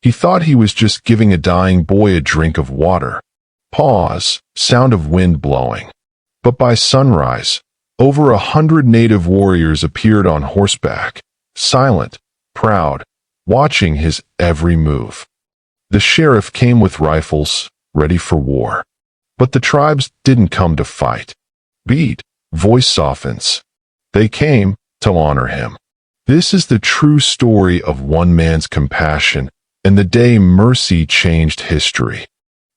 He thought he was just giving a dying boy a drink of water. Pause, sound of wind blowing. But by sunrise, over 100 native warriors appeared on horseback, silent, proud, watching his every move. The sheriff came with rifles, ready for war. But the tribes didn't come to fight. Beat, voice softens. They came to honor him. This is the true story of one man's compassion and the day mercy changed history.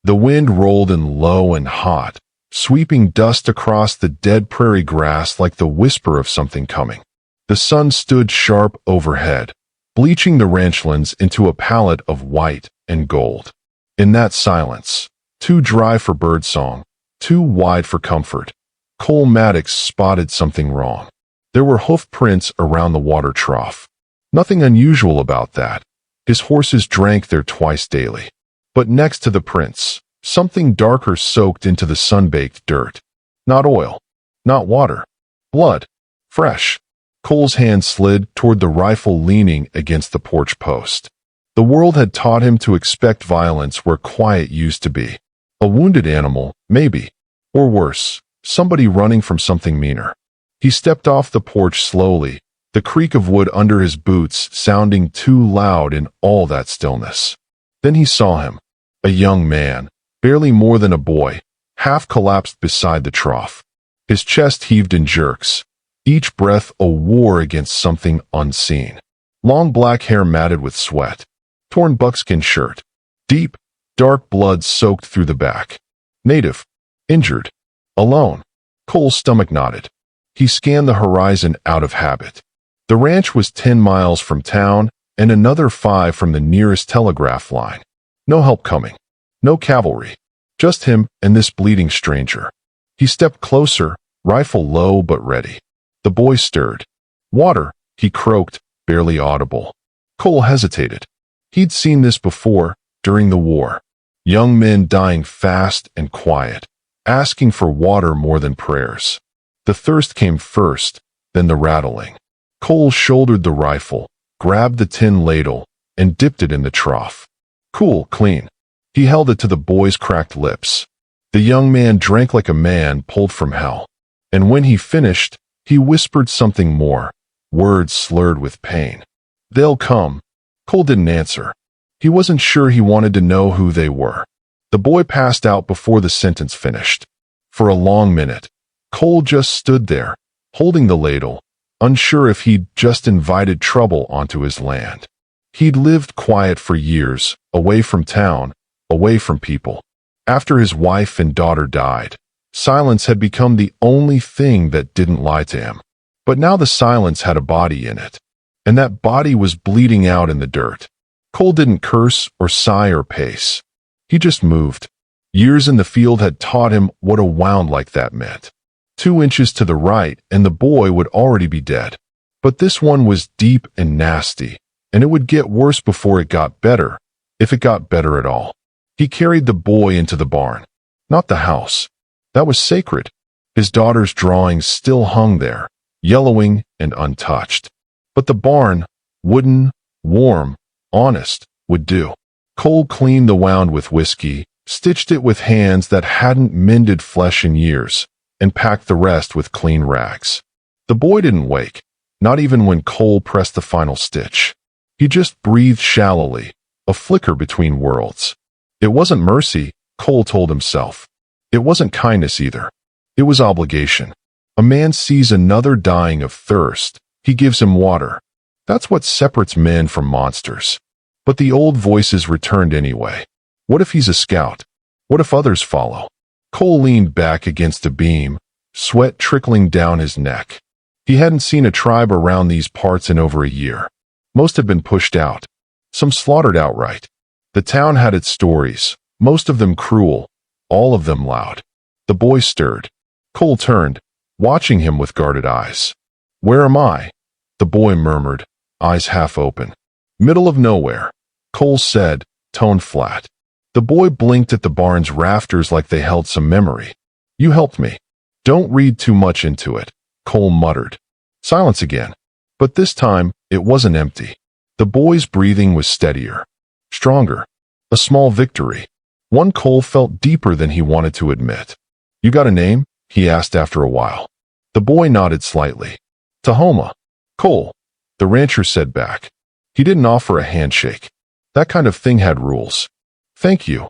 The wind rolled in low and hot, sweeping dust across the dead prairie grass like the whisper of something coming. The sun stood sharp overhead, bleaching the ranchlands into a palette of white and gold. In that silence, too dry for birdsong, too wide for comfort, Cole Maddox spotted something wrong. There were hoof prints around the water trough. Nothing unusual about that. His horses drank there twice daily. But next to the prints, something darker soaked into the sun-baked dirt. Not oil. Not water. Blood. Fresh. Cole's hand slid toward the rifle leaning against the porch post. The world had taught him to expect violence where quiet used to be. A wounded animal, maybe. Or worse, somebody running from something meaner. He stepped off the porch slowly, the creak of wood under his boots sounding too loud in all that stillness. Then he saw him, a young man, barely more than a boy, half collapsed beside the trough. His chest heaved in jerks, each breath a war against something unseen. Long black hair matted with sweat, torn buckskin shirt, deep, dark blood soaked through the back. Native, injured, alone. Cole's stomach knotted. He scanned the horizon out of habit. The ranch was 10 miles from town and another 5 from the nearest telegraph line. No help coming. No cavalry. Just him and this bleeding stranger. He stepped closer, rifle low but ready. The boy stirred. Water, he croaked, barely audible. Cole hesitated. He'd seen this before, during the war. Young men dying fast and quiet, asking for water more than prayers. The thirst came first, then the rattling. Cole shouldered the rifle, grabbed the tin ladle, and dipped it in the trough. Cool, clean. He held it to the boy's cracked lips. The young man drank like a man pulled from hell. And when he finished, he whispered something more, words slurred with pain. They'll come. Cole didn't answer. He wasn't sure he wanted to know who they were. The boy passed out before the sentence finished. For a long minute, Cole just stood there, holding the ladle, unsure if he'd just invited trouble onto his land. He'd lived quiet for years, away from town, away from people. After his wife and daughter died, silence had become the only thing that didn't lie to him. But now the silence had a body in it, and that body was bleeding out in the dirt. Cole didn't curse or sigh or pace. He just moved. Years in the field had taught him what a wound like that meant. 2 inches to the right, and the boy would already be dead. But this one was deep and nasty, and it would get worse before it got better, if it got better at all. He carried the boy into the barn. Not the house. That was sacred. His daughter's drawings still hung there, yellowing and untouched. But the barn, wooden, warm, honest, would do. Cole cleaned the wound with whiskey, stitched it with hands that hadn't mended flesh in years, and packed the rest with clean rags. The boy didn't wake, not even when Cole pressed the final stitch. He just breathed shallowly, a flicker between worlds. It wasn't mercy, Cole told himself. It wasn't kindness either. It was obligation. A man sees another dying of thirst. He gives him water. That's what separates men from monsters. But the old voices returned anyway. What if he's a scout? What if others follow? Cole leaned back against the beam, sweat trickling down his neck. He hadn't seen a tribe around these parts in over a year. Most had been pushed out. Some slaughtered outright. The town had its stories, most of them cruel, all of them loud. The boy stirred. Cole turned, watching him with guarded eyes. Where am I? The boy murmured, eyes half open. Middle of nowhere, Cole said, tone flat. The boy blinked at the barn's rafters like they held some memory. You helped me. Don't read too much into it, Cole muttered. Silence again. But this time, it wasn't empty. The boy's breathing was steadier. stronger. A small victory. One Cole felt deeper than he wanted to admit. "You got a name?" he asked after a while. The boy nodded slightly. "Tahoma." "Cole," the rancher said back. He didn't offer a handshake. That kind of thing had rules. "Thank you,"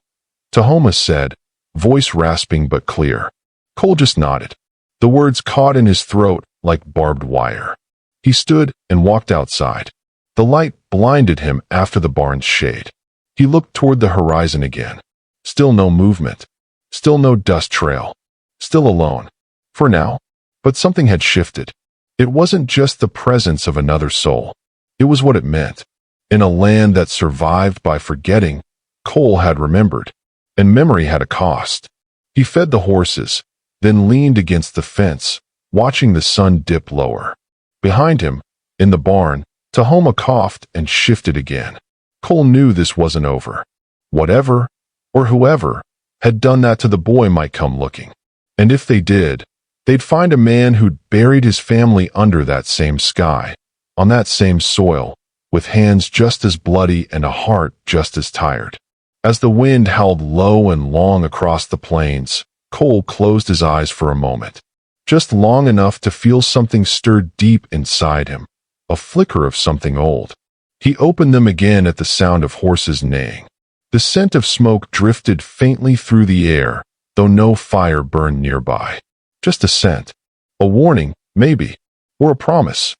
Tahoma said, voice rasping but clear. Cole just nodded. The words caught in his throat like barbed wire. He stood and walked outside. The light blinded him after the barn's shade. He looked toward the horizon again. Still no movement. Still no dust trail. Still alone. For now. But something had shifted. It wasn't just the presence of another soul. It was what it meant. In a land that survived by forgetting, Cole had remembered. And memory had a cost. He fed the horses, then leaned against the fence, watching the sun dip lower. Behind him, in the barn, Tahoma coughed and shifted again. Cole knew this wasn't over. Whatever, or whoever, had done that to the boy might come looking. And if they did, they'd find a man who'd buried his family under that same sky, on that same soil, with hands just as bloody and a heart just as tired. As the wind howled low and long across the plains, Cole closed his eyes for a moment. Just long enough to feel something stir deep inside him, a flicker of something old. He opened them again at the sound of horses neighing. The scent of smoke drifted faintly through the air, though no fire burned nearby. Just a scent. A warning, maybe, or a promise.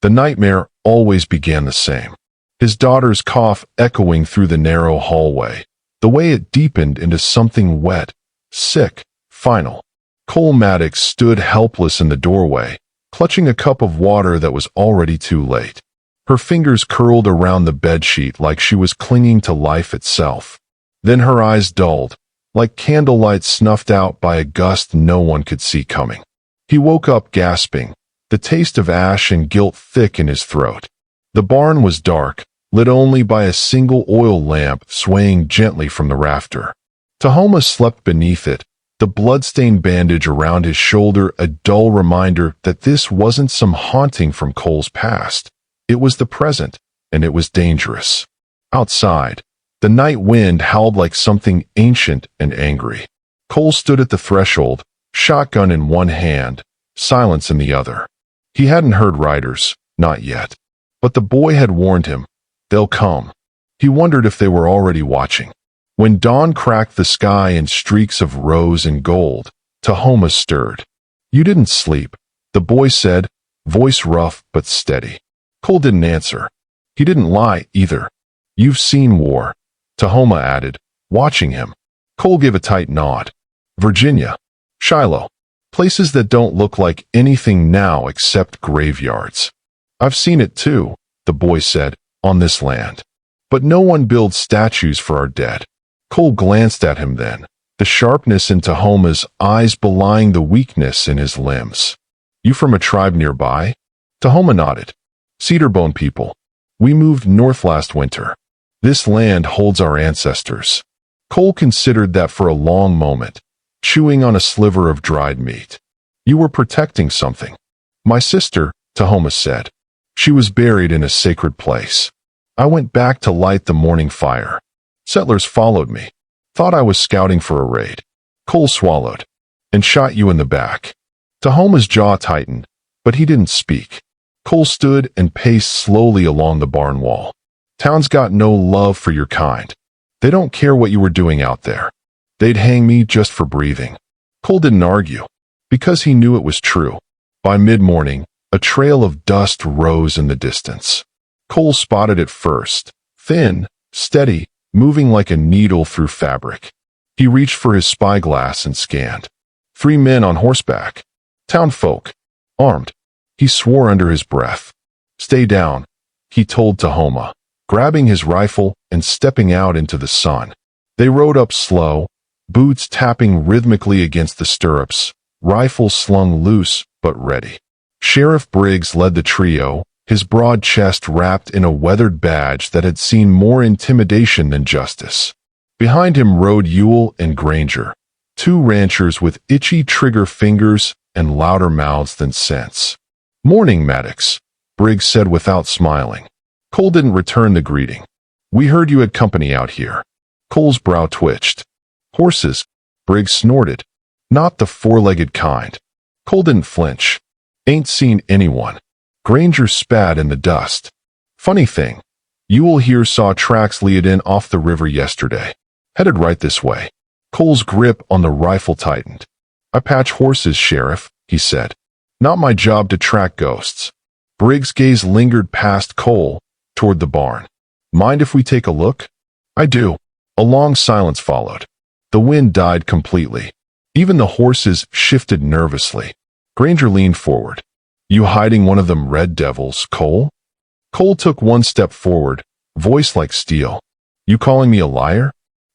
The nightmare always began the same. His daughter's cough echoing through the narrow hallway, the way it deepened into something wet, sick, final. Cole Maddox stood helpless in the doorway, clutching a cup of water that was already too late. Her fingers curled around the bedsheet like she was clinging to life itself. Then her eyes dulled, like candlelight snuffed out by a gust no one could see coming. He woke up gasping, the taste of ash and guilt thick in his throat. The barn was dark, lit only by a single oil lamp swaying gently from the rafter. Tahoma slept beneath it, the blood-stained bandage around his shoulder a dull reminder that this wasn't some haunting from Cole's past. It was the present, and it was dangerous. Outside, the night wind howled like something ancient and angry. Cole stood at the threshold, shotgun in one hand, silence in the other. He hadn't heard riders, not yet. But the boy had warned him, they'll come. He wondered if they were already watching. When dawn cracked the sky in streaks of rose and gold, Tahoma stirred. "You didn't sleep," the boy said, voice rough but steady. Cole didn't answer. He didn't lie, either. "You've seen war," Tahoma added, watching him. Cole gave a tight nod. "Virginia. Shiloh. Places that don't look like anything now except graveyards." "I've seen it too," the boy said, "on this land. But no one builds statues for our dead." Cole glanced at him then, the sharpness in Tahoma's eyes belying the weakness in his limbs. "You from a tribe nearby?" Tahoma nodded. "Cedarbone people. We moved north last winter. This land holds our ancestors." Cole considered that for a long moment, chewing on a sliver of dried meat. "You were protecting something." "My sister," Tahoma said. "She was buried in a sacred place. I went back to light the morning fire. Settlers followed me. Thought I was scouting for a raid." Cole swallowed. "And shot you in the back." Tahoma's jaw tightened, but he didn't speak. Cole stood and paced slowly along the barn wall. "Town's got no love for your kind. They don't care what you were doing out there. They'd hang me just for breathing." Cole didn't argue, because he knew it was true. By mid-morning, a trail of dust rose in the distance. Cole spotted it first, thin, steady, moving like a needle through fabric. He reached for his spyglass and scanned. 3 men on horseback. Town folk. Armed. He swore under his breath. "Stay down," he told Tahoma, grabbing his rifle and stepping out into the sun. They rode up slow, boots tapping rhythmically against the stirrups, rifle slung loose but ready. Sheriff Briggs led the trio, his broad chest wrapped in a weathered badge that had seen more intimidation than justice. Behind him rode Ewell and Granger, 2 ranchers with itchy trigger fingers and louder mouths than sense. "Morning, Maddox," Briggs said without smiling. Cole didn't return the greeting. We heard you had company out here. Cole's brow twitched. Horses, Briggs snorted. Not the four-legged kind. Cole didn't flinch. Ain't seen anyone. Granger spat in the dust. Funny thing, you all here saw tracks lead in off the river yesterday. Headed right this way. Cole's grip on the rifle tightened. I patch horses, Sheriff, he said. Not my job to track ghosts. Briggs' gaze lingered past Cole, toward the barn. Mind if we take a look? I do. A long silence followed. The wind died completely. Even the horses shifted nervously. Granger leaned forward. You hiding one of them red devils, Cole? Cole took one step forward, voice like steel. You calling me a liar?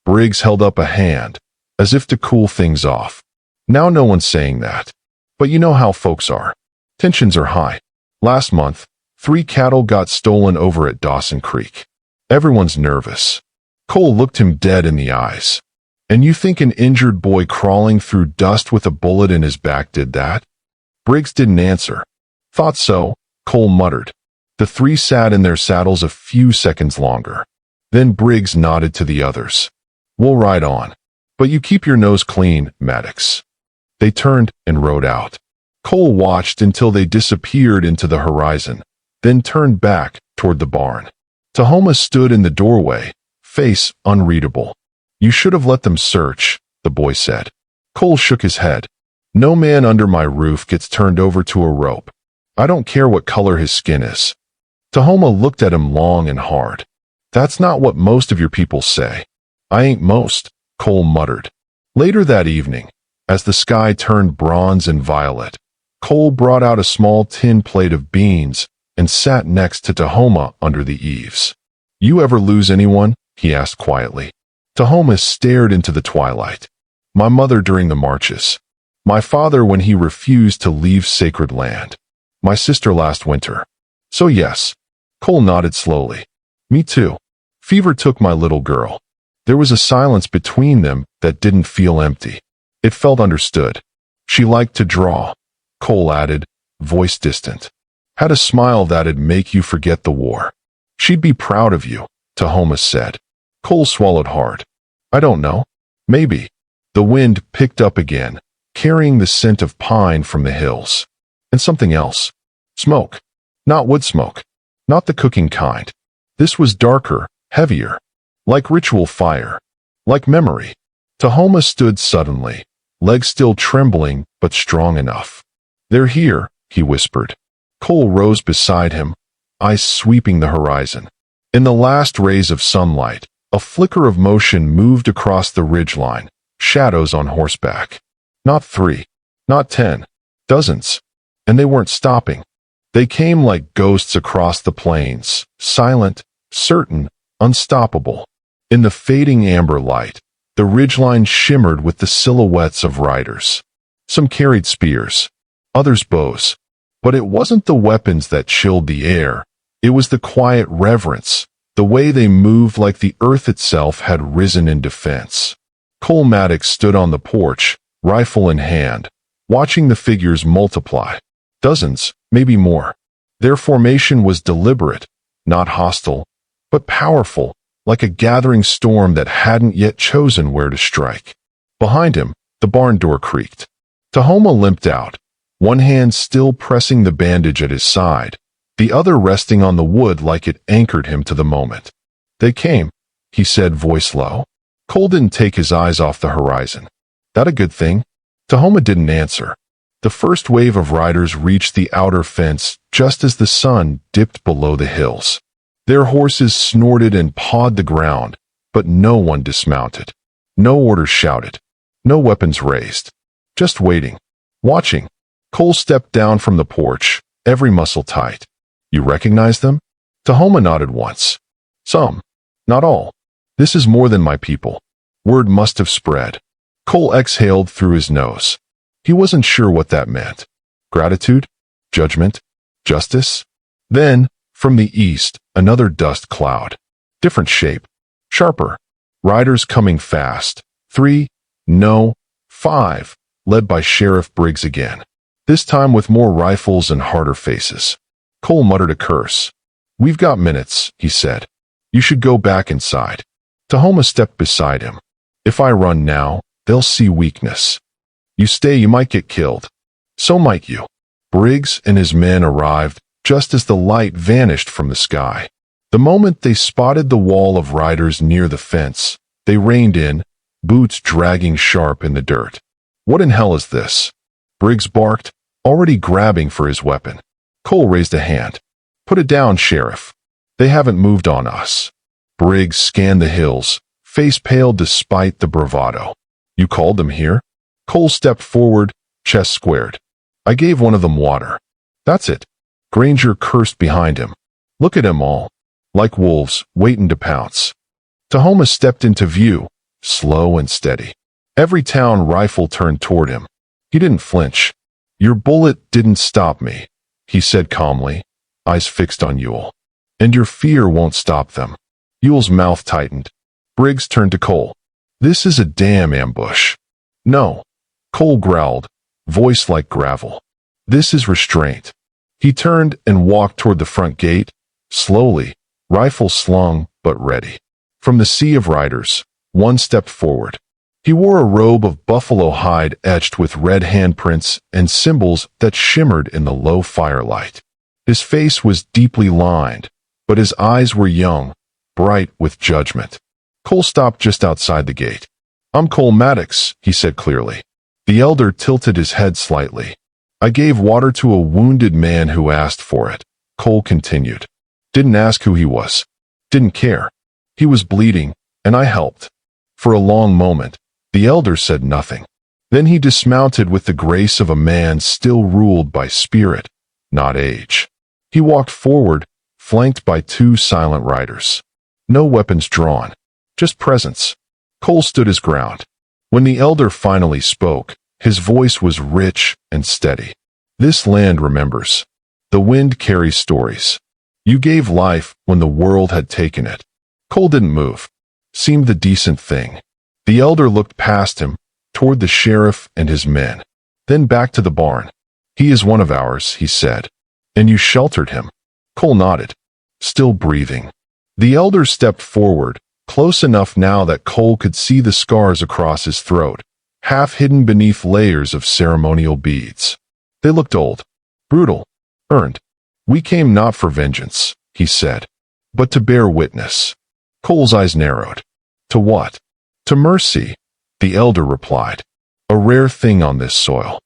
Briggs held up a hand, as if to cool things off. Now no one's saying that. But you know how folks are. Tensions are high. Last month, 3 cattle got stolen over at Dawson Creek. Everyone's nervous. Cole looked him dead in the eyes. And you think an injured boy crawling through dust with a bullet in his back did that? Briggs didn't answer. Thought so, Cole muttered. The 3 sat in their saddles a few seconds longer. Then Briggs nodded to the others. We'll ride on. But you keep your nose clean, Maddox. They turned and rode out. Cole watched until they disappeared into the horizon, then turned back toward the barn. Tahoma stood in the doorway, face unreadable. You should have let them search, the boy said. Cole shook his head. No man under my roof gets turned over to a rope. I don't care what color his skin is. Tahoma looked at him long and hard. That's not what most of your people say. I ain't most, Cole muttered. Later that evening, as the sky turned bronze and violet, Cole brought out a small tin plate of beans and sat next to Tahoma under the eaves. You ever lose anyone? He asked quietly. Tahoma stared into the twilight. My mother during the marches. My father when he refused to leave sacred land. My sister last winter. So yes. Cole nodded slowly. Me too. Fever took my little girl. There was a silence between them that didn't feel empty. It felt understood. She liked to draw, Cole added, voice distant. Had a smile that'd make you forget the war. She'd be proud of you, Tahoma said. Cole swallowed hard. I don't know. Maybe. The wind picked up again, carrying the scent of pine from the hills. And something else. Smoke. Not wood smoke. Not the cooking kind. This was darker, heavier. Like ritual fire. Like memory. Tahoma stood suddenly, legs still trembling but strong enough. They're here, he whispered. Cole rose beside him, eyes sweeping the horizon. In the last rays of sunlight, a flicker of motion moved across the ridgeline, shadows on horseback. Not 3, not 10, dozens. And they weren't stopping. They came like ghosts across the plains, silent, certain, unstoppable. In the fading amber light, the ridgeline shimmered with the silhouettes of riders. Some carried spears, others bows. But it wasn't the weapons that chilled the air. It was the quiet reverence, the way they moved like the earth itself had risen in defense. Cole Maddox stood on the porch, rifle in hand, watching the figures multiply. Dozens, maybe more. Their formation was deliberate, not hostile, but powerful, like a gathering storm that hadn't yet chosen where to strike. Behind him, the barn door creaked. Tahoma limped out, one hand still pressing the bandage at his side, the other resting on the wood like it anchored him to the moment. They came, he said, voice low. Cole didn't take his eyes off the horizon. That a good thing? Tahoma didn't answer. The first wave of riders reached the outer fence just as the sun dipped below the hills. Their horses snorted and pawed the ground, but no one dismounted. No orders shouted. No weapons raised. Just waiting. Watching. Cole stepped down from the porch, every muscle tight. You recognize them? Tahoma nodded once. Some. Not all. This is more than my people. Word must have spread. Cole exhaled through his nose. He wasn't sure what that meant. Gratitude? Judgment? Justice? Then, from the east, another dust cloud. Different shape. Sharper. Riders coming fast. 3, no, 5, led by Sheriff Briggs again. This time with more rifles and harder faces. Cole muttered a curse. We've got minutes, he said. You should go back inside. Tahoma stepped beside him. If I run now, they'll see weakness. You stay, you might get killed. So might you. Briggs and his men arrived just as the light vanished from the sky. The moment they spotted the wall of riders near the fence, they reined in, boots dragging sharp in the dirt. What in hell is this? Briggs barked, already grabbing for his weapon. Cole raised a hand. Put it down, Sheriff. They haven't moved on us. Briggs scanned the hills, face pale despite the bravado. You called them here? Cole stepped forward, chest squared. I gave one of them water. That's it. Granger cursed behind him. Look at them all. Like wolves, waiting to pounce. Tahoma stepped into view, slow and steady. Every town rifle turned toward him. He didn't flinch. Your bullet didn't stop me, he said calmly, eyes fixed on Ewell. And your fear won't stop them. Ewell's mouth tightened. Briggs turned to Cole. This is a damn ambush. No. Cole growled, voice like gravel. This is restraint. He turned and walked toward the front gate, slowly, rifle slung but ready. From the sea of riders, one stepped forward. He wore a robe of buffalo hide etched with red handprints and symbols that shimmered in the low firelight. His face was deeply lined, but his eyes were young, bright with judgment. Cole stopped just outside the gate. I'm Cole Maddox, he said clearly. The elder tilted his head slightly. I gave water to a wounded man who asked for it, Cole continued. Didn't ask who he was. Didn't care. He was bleeding, and I helped. For a long moment, the elder said nothing. Then he dismounted with the grace of a man still ruled by spirit, not age. He walked forward, flanked by two silent riders. No weapons drawn, just presence. Cole stood his ground. When the elder finally spoke, his voice was rich and steady. This land remembers. The wind carries stories. You gave life when the world had taken it. Cole didn't move. Seemed the decent thing. The elder looked past him, toward the sheriff and his men. Then back to the barn. He is one of ours, he said. And you sheltered him. Cole nodded, still breathing. The elder stepped forward, close enough now that Cole could see the scars across his throat, half hidden beneath layers of ceremonial beads. They looked old, brutal, earned. We came not for vengeance, he said, but to bear witness. Cole's eyes narrowed. To what? To mercy, the elder replied. A rare thing on this soil.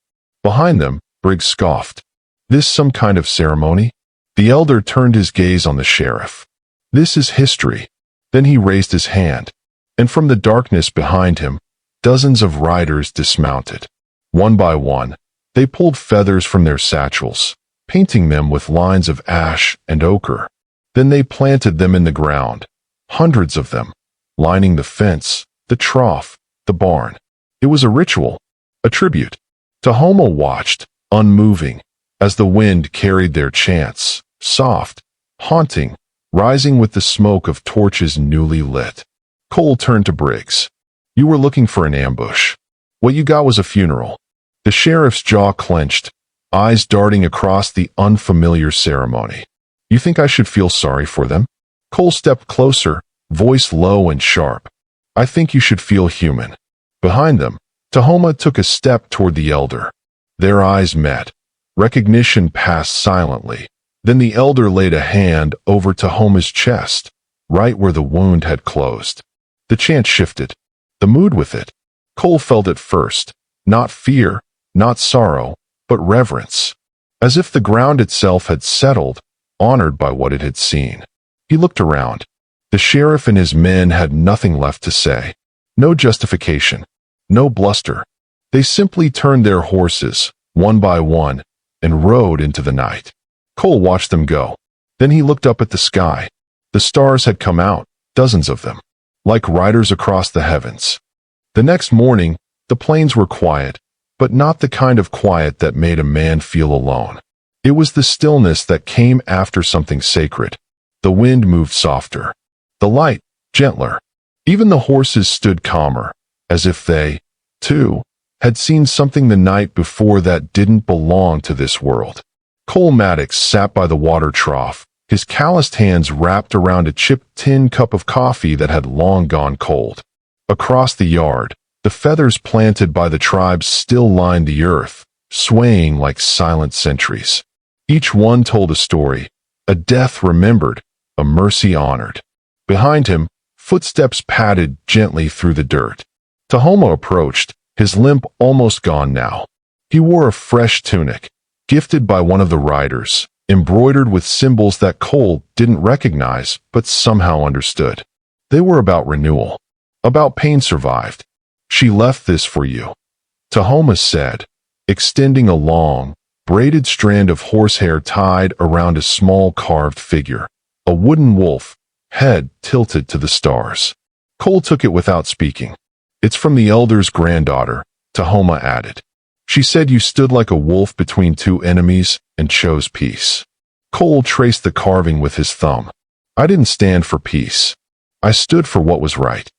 Behind them, Briggs scoffed. This some kind of ceremony? The elder turned his gaze on the sheriff. This is history. Then he raised his hand, and from the darkness behind him, dozens of riders dismounted. One by one, they pulled feathers from their satchels, painting them with lines of ash and ochre. Then they planted them in the ground, hundreds of them, lining the fence, the trough, the barn. It was a ritual, a tribute. Tahoma watched, unmoving, as the wind carried their chants, soft, haunting, rising with the smoke of torches newly lit. Cole turned to Briggs. You were looking for an ambush. What you got was a funeral. The sheriff's jaw clenched, eyes darting across the unfamiliar ceremony. You think I should feel sorry for them? Cole stepped closer, voice low and sharp. I think you should feel human. Behind them, Tahoma took a step toward the elder. Their eyes met. Recognition passed silently. Then the elder laid a hand over Tahoma's chest, right where the wound had closed. The chant shifted. The mood with it. Cole felt it first. Not fear, not sorrow, but reverence. As if the ground itself had settled, honored by what it had seen. He looked around. The sheriff and his men had nothing left to say. No justification. No bluster. They simply turned their horses, one by one, and rode into the night. Cole watched them go. Then he looked up at the sky. The stars had come out, dozens of them, like riders across the heavens. The next morning, the plains were quiet, but not the kind of quiet that made a man feel alone. It was the stillness that came after something sacred. The wind moved softer. The light, gentler. Even the horses stood calmer, as if they, too, had seen something the night before that didn't belong to this world. Cole Maddox sat by the water trough, his calloused hands wrapped around a chipped tin cup of coffee that had long gone cold. Across the yard, the feathers planted by the tribes still lined the earth, swaying like silent sentries. Each one told a story, a death remembered, a mercy honored. Behind him, footsteps padded gently through the dirt. Tahoma approached, his limp almost gone now. He wore a fresh tunic, gifted by one of the riders, embroidered with symbols that Cole didn't recognize but somehow understood. They were about renewal, about pain survived. "She left this for you," Tahoma said, extending a long, braided strand of horsehair tied around a small carved figure, a wooden wolf, head tilted to the stars. Cole took it without speaking. "It's from the elder's granddaughter," Tahoma added. "She said you stood like a wolf between two enemies and chose peace." Cole traced the carving with his thumb. "I didn't stand for peace. I stood for what was right."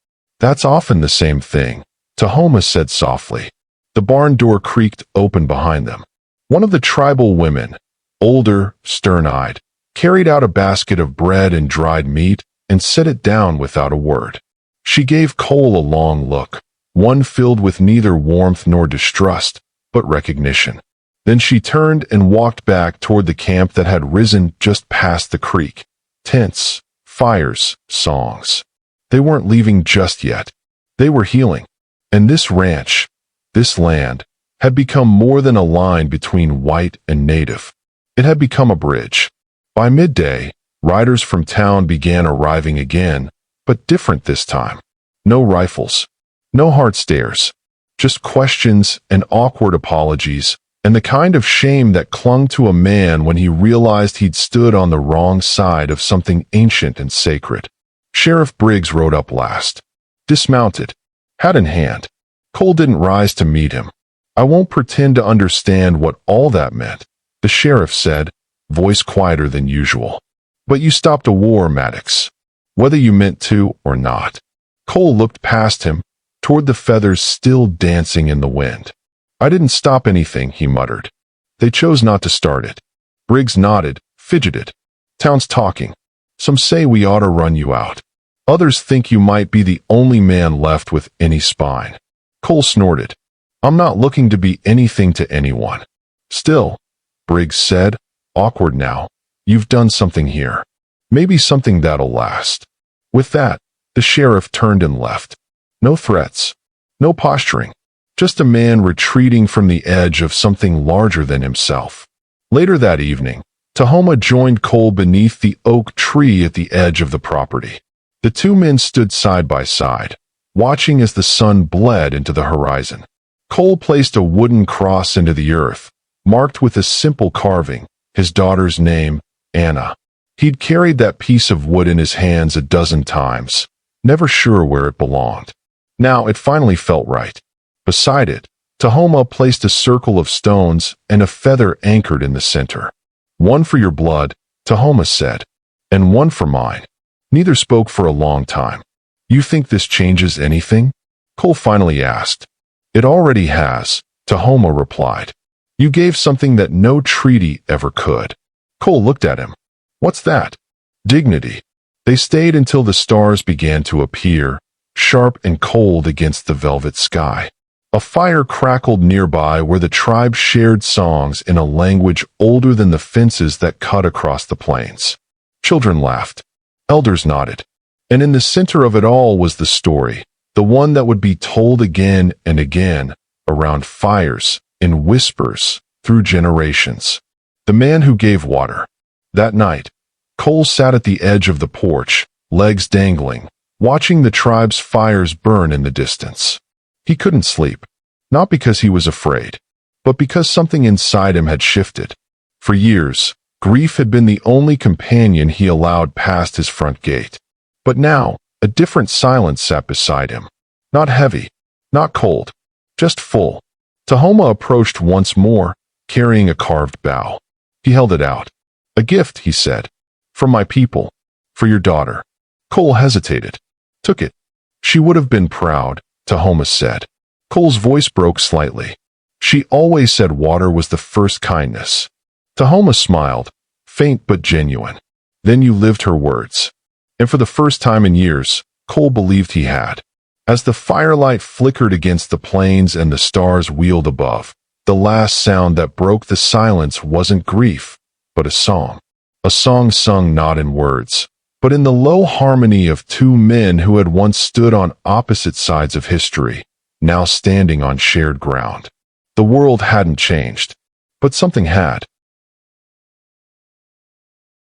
"That's often the same thing," Tahoma said softly. The barn door creaked open behind them. One of the tribal women, older, stern-eyed, carried out a basket of bread and dried meat and set it down without a word. She gave Cole a long look, one filled with neither warmth nor distrust, but recognition. Then she turned and walked back toward the camp that had risen just past the creek. Tents, fires, songs. They weren't leaving just yet. They were healing. And this ranch, this land, had become more than a line between white and native. It had become a bridge. By midday, riders from town began arriving again, but different this time. No rifles. No hard stares. Just questions and awkward apologies, and the kind of shame that clung to a man when he realized he'd stood on the wrong side of something ancient and sacred. Sheriff Briggs rode up last. Dismounted, hat in hand. Cole didn't rise to meet him. "I won't pretend to understand what all that meant," the sheriff said, voice quieter than usual. "But you stopped a war, Maddox, whether you meant to or not." Cole looked past him, toward the feathers still dancing in the wind. "I didn't stop anything," he muttered. "They chose not to start it." Briggs nodded, fidgeted. "Town's talking. Some say we ought to run you out. Others think you might be the only man left with any spine." Cole snorted. "I'm not looking to be anything to anyone." "Still," Briggs said, awkward now, "you've done something here. Maybe something that'll last." With that, the sheriff turned and left. No threats. No posturing. Just a man retreating from the edge of something larger than himself. Later that evening, Tahoma joined Cole beneath the oak tree at the edge of the property. The two men stood side by side, watching as the sun bled into the horizon. Cole placed a wooden cross into the earth, marked with a simple carving, his daughter's name, Anna. He'd carried that piece of wood in his hands a dozen times, never sure where it belonged. Now it finally felt right. Beside it, Tahoma placed a circle of stones and a feather anchored in the center. "One for your blood," Tahoma said, "and one for mine." Neither spoke for a long time. "You think this changes anything?" Cole finally asked. "It already has," Tahoma replied. "You gave something that no treaty ever could." Cole looked at him. "What's that?" "Dignity." They stayed until the stars began to appear, sharp and cold against the velvet sky. A fire crackled nearby where the tribe shared songs in a language older than the fences that cut across the plains. Children laughed. Elders nodded. And in the center of it all was the story, the one that would be told again and again, around fires, in whispers, through generations. The man who gave water. That night, Cole sat at the edge of the porch, legs dangling, watching the tribe's fires burn in the distance. He couldn't sleep, not because he was afraid, but because something inside him had shifted. For years, grief had been the only companion he allowed past his front gate. But now, a different silence sat beside him. Not heavy, not cold, just full. Tahoma approached once more, carrying a carved bow. He held it out. "A gift," he said. "From my people. For your daughter." Cole hesitated. Took it. "She would have been proud," Tahoma said. Cole's voice broke slightly. "She always said water was the first kindness." Tahoma smiled, faint but genuine. Then you lived her words. And for the first time in years, Cole believed he had. As the firelight flickered against the plains and the stars wheeled above, the last sound that broke the silence wasn't grief, but a song. A song sung not in words, but in the low harmony of two men who had once stood on opposite sides of history, now standing on shared ground. The world hadn't changed, but something had.